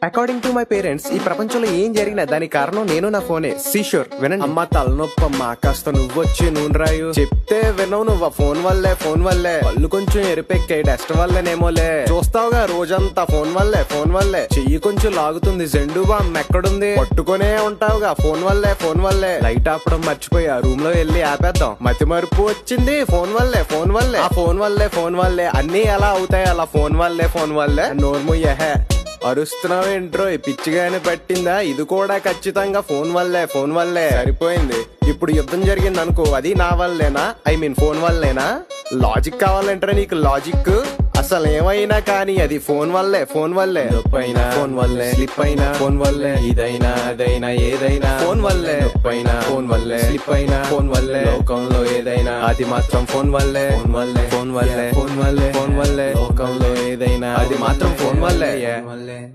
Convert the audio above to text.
According to my parents ఈ ప్రపంచంలో ఏం జరిగినా దానికి కారణం నేను నా ఫోనే. సీషోర్ వినండి. అమ్మ తలనొప్పమ్మా కాస్త నువ్వొచ్చి నూనె రాయు. చెప్తే వినవు నువ్వు. ఫోన్ వల్లే కళ్ళు కొంచెం ఎరిపెక్కాయి డస్ట్ వల్లేనేమోలే. చూస్తావుగా రోజంతా ఫోన్ వల్లే చెయ్యి కొంచెం లాగుతుంది. జెండు బామ్ ఎక్కడుంది? పట్టుకునే ఉంటావుగా ఫోన్ వల్లే. లైట్ ఆపడం మర్చిపోయా రూమ్ లో వెళ్ళి ఆపేద్దాం. మతి మరుపు వచ్చింది ఫోన్ వల్లే. ఆ ఫోన్ వల్లే అన్ని ఎలా అవుతాయి అలా ఫోన్ వల్లే. నోర్ముయ్యహే అరుస్తున్నావేంట్రో పిచ్చిగానే పట్టిందా? ఇది కూడా ఖచ్చితంగా ఫోన్ వల్లే. సరిపోయింది. ఇప్పుడు యుద్ధం జరిగింది అనుకో, అది నా వల్లేనా? ఐ మీన్ ఫోన్ వల్లేనా? లాజిక్ కావాలంటారా నీకు? లాజిక్ అసలు ఏమైనా కానీ అది ఫోన్ వల్లే. ఫోన్ వల్లే స్లిప్ అయినా ఫోన్ వల్లే. ఇదైనా అదైనా ఏదైనా ఫోన్ వల్లే. ఫోన్ వల్లే స్లిప్ అయినా ఫోన్ వల్లే. లోకంలో ఏదైనా అది మాత్రం ఫోన్ వల్లే. లోకంలో ఏదైనా అది మాత్రం ఫోన్ వల్లే.